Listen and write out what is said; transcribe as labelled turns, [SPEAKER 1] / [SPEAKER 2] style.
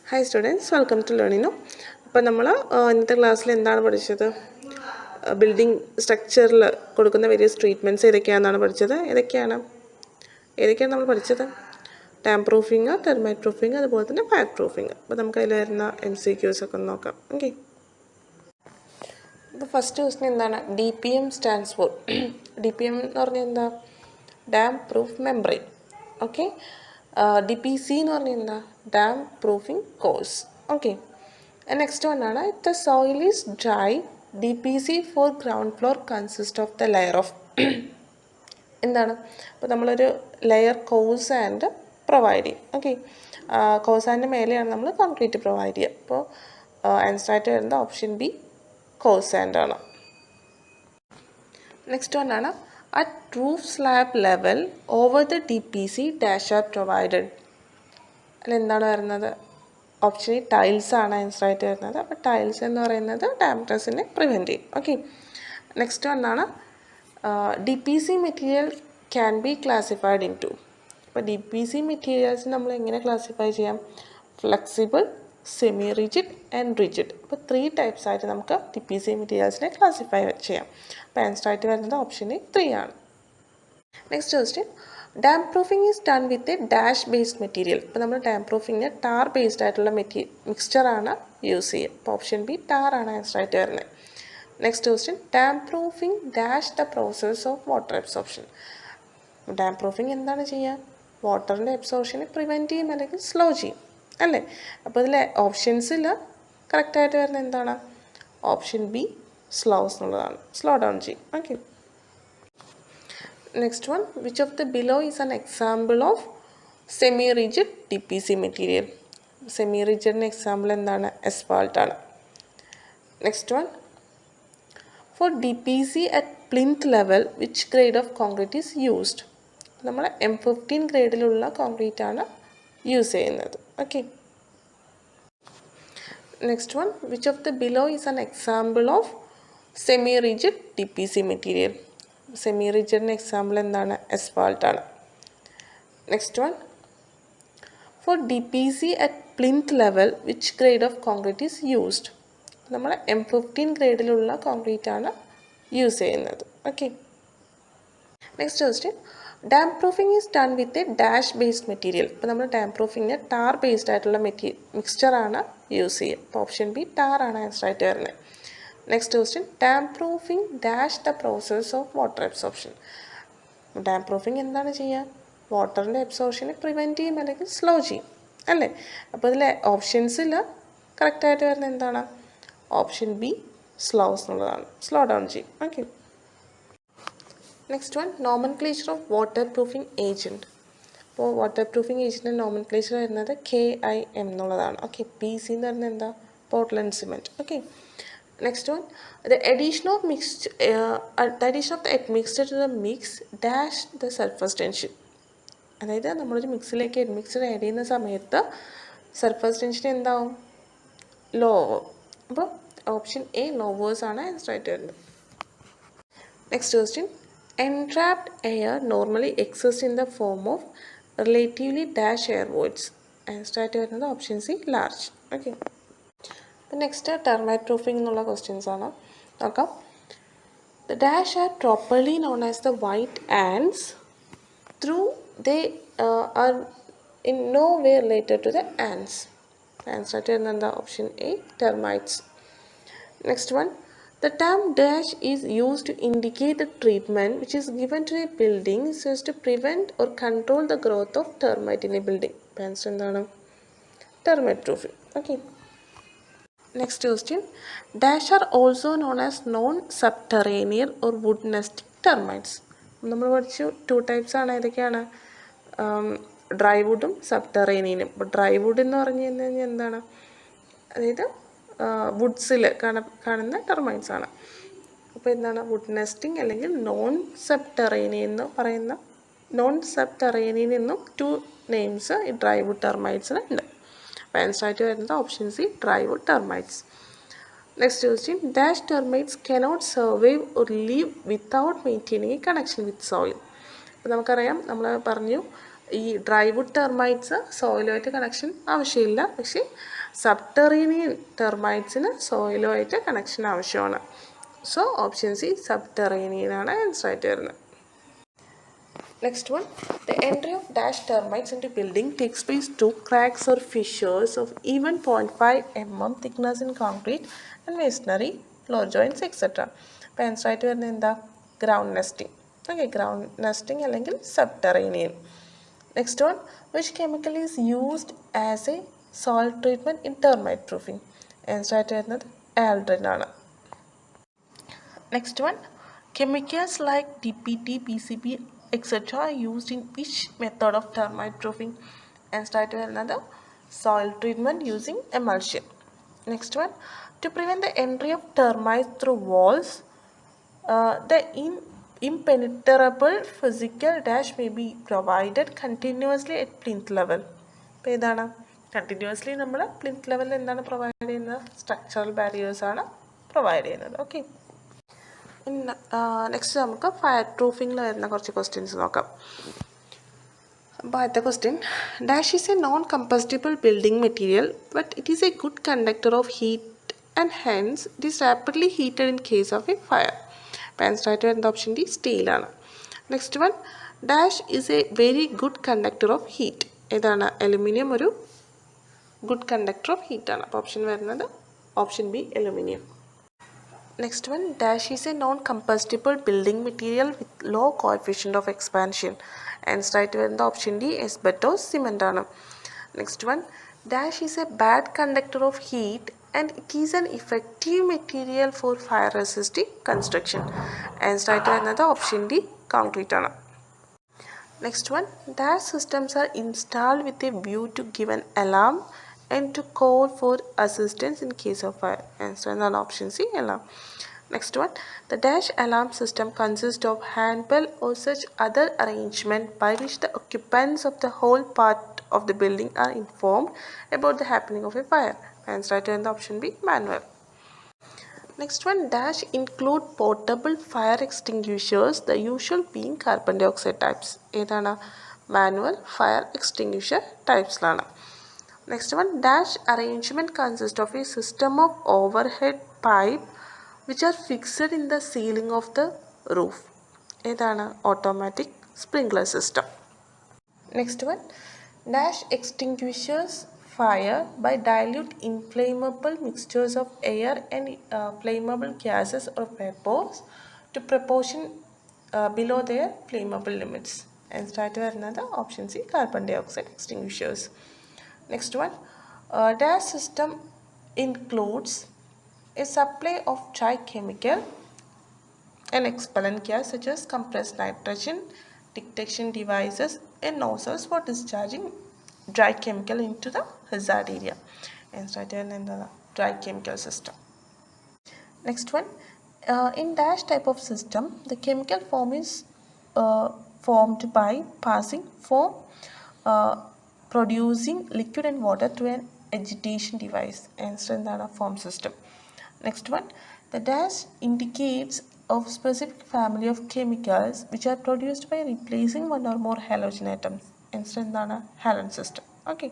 [SPEAKER 1] Hi students, welcome to Learnino. അപ്പോൾ നമ്മൾ ഇന്നത്തെ ക്ലാസ്സിൽ എന്താണ് പഠിച്ചത്? ബിൽഡിംഗ് സ്ട്രക്ചറിൽ കൊടുക്കുന്ന വേരിയസ് ട്രീറ്റ്മെൻറ്റ്സ് ഏതൊക്കെയാണെന്നാണ് പഠിച്ചത്. ഏതൊക്കെയാണ് നമ്മൾ പഠിച്ചത്? ഡാം പ്രൂഫിങ്, ടെർമൈറ്റ് പ്രൂഫിങ്, അതുപോലെ തന്നെ ഫയർ പ്രൂഫിങ്. അപ്പോൾ നമുക്ക് അതിൽ വരുന്ന MCQs ഒക്കെ ഒന്ന് നോക്കാം. ഓക്കെ, അപ്പോൾ ഫസ്റ്റ് ക്വസ്റ്റ്യൻ എന്താണ്? DPM സ്റ്റാൻഡ്സ് ഫോർ DPM എന്ന് പറഞ്ഞാൽ എന്താ? Damp proof membrane. Okay, DPC എന്ന് പറഞ്ഞാൽ എന്താ? Damp proofing course. Okay, next one ആണ് the soil is dry. DPC for ground floor consist of the layer of എന്താണ്? അപ്പോൾ നമ്മളൊരു ലെയർ കോഴ്സ് ആൻഡ് പ്രൊവൈഡ് ചെയ്യും. ഓക്കെ, കോഴ്സ് ആൻഡ് മേലെയാണ് നമ്മൾ കോൺക്രീറ്റ് പ്രൊവൈഡ് ചെയ്യുക. അപ്പോൾ ആൻസറായിട്ട് വരുന്നത് ഓപ്ഷൻ ബി കോഴ്സ് ആൻഡ് ആണ്. നെക്സ്റ്റ് വൺ ആണ് at roof slab level over the DPC dash are provided. അതിലെന്താണ് വരുന്നത്? ഓപ്ഷൻ ഈ ടൈൽസ് ആണ് ആൻസറായിട്ട് വരുന്നത്. അപ്പോൾ ടൈൽസ് എന്ന് പറയുന്നത് ഡാമേജസിനെ പ്രിവെൻറ്റ് ചെയ്യും. ഓക്കെ, നെക്സ്റ്റ് വന്നാണ് DPC material can be classified into. അപ്പോൾ DPC മെറ്റീരിയൽസ് നമ്മൾ എങ്ങനെ ക്ലാസിഫൈ ചെയ്യാം? Flexible, semi rigid and rigid. അപ്പോൾ 3 ടൈപ്സ് ആയിട്ട് നമുക്ക് DPC മെറ്റീരിയൽസിനെ ക്ലാസിഫൈ ചെയ്യാം. അപ്പോൾ ആൻസറായിട്ട് വരുന്നത് ഓപ്ഷൻ എ 3 ആണ്. Next question, damp proofing is done with a dash based material. ഇപ്പോൾ നമ്മൾ ഡാം പ്രൂഫിങ്ങിന് ടാർ ബേസ്ഡ് ആയിട്ടുള്ള മിക്സ്ചറാണ് യൂസ് ചെയ്യുക. അപ്പോൾ ഓപ്ഷൻ ബി ടാർ ആണ് ആൻസറായിട്ട് വരുന്നത്. Next question, damp proofing dash the process of water absorption. Dam proofing എന്താണ് ചെയ്യുക? വാട്ടറിൻ്റെ അബ്സോർപ്ഷനെ പ്രിവെൻറ്റ് ചെയ്യും അല്ലെങ്കിൽ സ്ലോ ചെയ്യും അല്ലേ? അപ്പോൾ ഇതിലെ ഓപ്ഷൻസിൽ കറക്റ്റായിട്ട് വരുന്നത് എന്താണ്? ഓപ്ഷൻ ബി സ്ലോസ് എന്നുള്ളതാണ്. സ്ലോ ഡൗൺ ചെയ്യും. Okay, next one, which of the below is an example of semi rigid DPC material. Semi റിജിഡിന് എക്സാമ്പിൾ എന്താണ്? asphalt ആണ്. Next one, for DPC at plinth level which grade of concrete is used. നമ്മൾ M15 ഗ്രേഡിലുള്ള concrete ആണ് use ചെയ്യുന്നത്. Okay, next one, which of the below is an example of semi rigid DPC material. Semi റിജിഡിന് example എന്താണ്? asphalt ആണ്. Next one, for DPC at plinth level which grade of concrete is used. നമ്മൾ M15 ഗ്രേഡിലുള്ള concrete ആണ് use ചെയ്യുന്നത്. Okay, next question, damp proofing is done with a dash based material. ഇപ്പോൾ നമ്മൾ dam പ്രൂഫിങ്ങിന് tar based ആയിട്ടുള്ള മിക്സ്ചറാണ് use ചെയ്യുക. അപ്പോൾ option B tar ആണ് ആൻസറായിട്ട് വരുന്നത്. Next question, damp proofing dash the process of water absorption. Dam proofing എന്താണ് ചെയ്യുക? വാട്ടറിൻ്റെ അബ്സോർപ്ഷനെ പ്രിവെൻറ്റ് ചെയ്യും അല്ലെങ്കിൽ സ്ലോ ചെയ്യും അല്ലേ? അപ്പോൾ ഇതിലെ ഓപ്ഷൻസിൽ കറക്റ്റായിട്ട് വരുന്നത് എന്താണ്? ഓപ്ഷൻ ബി സ്ലോസ് എന്നുള്ളതാണ്. സ്ലോ ഡൗൺ ചെയ്യും. Okay, next one, nomenclature of water proofing agent. അപ്പോൾ വാട്ടർ പ്രൂഫിംഗ് ഏജൻറ്റിൻ്റെ നോമൻക്ലേച്ചർ വരുന്നത് KIM എന്നുള്ളതാണ്. ഓക്കെ, PC എന്ന് പറയുന്നത് എന്താ? Portland cement. Okay, next one, the addition of the admixture to the mix dash the surface tension. അതായത് നമ്മളൊരു മിക്സിലേക്ക് admixture add ചെയ്യുന്ന സമയത്ത് സർഫസ് ടെൻഷൻ എന്താവും? ലോ ആവും. അപ്പോൾ ഓപ്ഷൻ എ ലോവേഴ്സ് ആണ് ആൻസറായിട്ട് വരുന്നത്. Next question, entrapped air normally exists in the form of relatively dash air voids. ആൻസറായിട്ട് വരുന്നത് ഓപ്ഷൻ സി ലാർജ്. ഓക്കെ, അപ്പോൾ നെക്സ്റ്റ് ടെർമൈറ്റ് പ്രൂഫിംഗ് എന്നുള്ള ക്വസ്റ്റ്യൻസ് ആണ്. നോക്കാം. The dash are properly known as the white ants through they are in no way related to the ants. ആൻസറായിട്ട് വരുന്നത് എന്താ? Option A termites. Next one, the term dash is used to indicate the treatment which is given to a building so as to prevent or control the growth of termite in a building. Answer എന്താണ്? Termite proofing. Okay. Next question, dash are also known as non-subterranean or wood nesting termites. നമ്മൾ പഠിച്ചു 2 types ആണ്. ഏതൊക്കെയാണ്? Dry വുഡും സബ്ടെറേനിയനും. ഇപ്പോൾ dry would എന്ന് പറഞ്ഞു കഴിഞ്ഞാൽ എന്താണ്? അതായത് വുഡ്സിൽ കാണുന്ന ടെർമൈറ്റ്സ് ആണ്. അപ്പോൾ എന്താണ്? വുഡ് നെസ്റ്റിംഗ് അല്ലെങ്കിൽ നോൺ സബ്ടെറേനിയൻ എന്നും 2 നെയിംസ് ഈ ഡ്രൈ വുഡ് ടെർമൈറ്റ്സിന് ഉണ്ട്. അപ്പോൾ ആൻസറായിട്ട് വരുന്നത് option C dry wood termites. Next question, dash termites cannot survive or live without maintaining a connection with soil. അപ്പോൾ നമുക്കറിയാം, നമ്മൾ പറഞ്ഞു ഈ ഡ്രൈവുഡ് ടെർമൈറ്റ്സ് സോയിലുമായിട്ട് കണക്ഷൻ ആവശ്യമില്ല, പക്ഷേ സബ്ടെറീനിയൻ ടെർമൈറ്റ്സിന് സോയിലുമായിട്ട് കണക്ഷൻ ആവശ്യമാണ്. സോ ഓപ്ഷൻ സി സബ്ടെറേനിയൻ ആണ് ആൻസർ ആയിട്ട് വരുന്നത്. Next one, the entry of dash termites into building takes place through cracks or fissures of even 0.5 mm thickness in concrete and masonry, floor joints, etc. അപ്പോൾ answer ആയിട്ട് വരുന്നത് എന്താ? Ground nesting. Okay, ground nesting അല്ലെങ്കിൽ subterranean. Next one, which chemical is used as a soil treatment in termite proofing? Answer ആയിട്ട് വരുന്നത് Aldrin ആണ്. Next one, chemicals like DPT, PCB, etc. are used in which method of termite proofing? And start with another soil treatment using emulsion. Next one, to prevent the entry of termites through walls, the impenetrable physical dash may be provided continuously at plinth level. അപ്പോൾ ഏതാണ് continuously നമ്മൾ plinth ലെവലിൽ എന്താണ് provide ചെയ്യുന്നത്? Structural barriers ആണ് provide ചെയ്യുന്നത്. Okay, next നമുക്ക് fire പ്രൂഫിങ്ങിൽ വരുന്ന കുറച്ച് ക്വസ്റ്റ്യൻസ് നോക്കാം. അപ്പോൾ ആദ്യത്തെ question, dash is a non combustible building material but it is a good conductor of heat and hence it is rapidly heated in case of a fire. അപ്പോൾ answer ആയിട്ട് വരുന്ന ഓപ്ഷൻ ഡി സ്റ്റീലാണ്. Next one, dash is a very good conductor of heat. ഏതാണ്? Aluminium ഒരു good conductor of ഹീറ്റാണ്. അപ്പോൾ option വരുന്നത് option B aluminium. Next one, dash is a non-combustible building material with low coefficient of expansion. And straight with the option D, asbestos cement. Next one, dash is a bad conductor of heat and it is an effective material for fire resisting construction. And straight with the option D, concrete. Next one, dash systems are installed with a view to give an alarm and to call for assistance in case of fire. Answer on option C, alarm. Next one, the dash alarm system consists of handbell or such other arrangement by which the occupants of the whole part of the building are informed about the happening of a fire. Answer on the option B, manual. Next one, dash include portable fire extinguishers, the usual being carbon dioxide types. ഏതാണ്? Manual fire extinguisher ടൈപ്സിലാണ്. Next one, dash arrangement consist of a system of overhead pipe which are fixed in the ceiling of the roof. ഏതാണ്? Automatic sprinkler system. Next one, dash extinguishers fire by dilute inflammable mixtures of air and flammable gases or vapors to proportion below their flammable limits. And start with another option C, carbon dioxide extinguishers. Next one, dash system includes a supply of dry chemical and expellant gas such as compressed nitrogen, detection devices and nozzles for discharging dry chemical into the hazard area. And start in the dry chemical system. Next one, in dash type of system, the chemical form is formed by passing from producing liquid and water through an agitation device. Answer in the form system. Next one, the dash indicates a specific family of chemicals which are produced by replacing one or more halogen atoms. Answer in the halon system. Okay.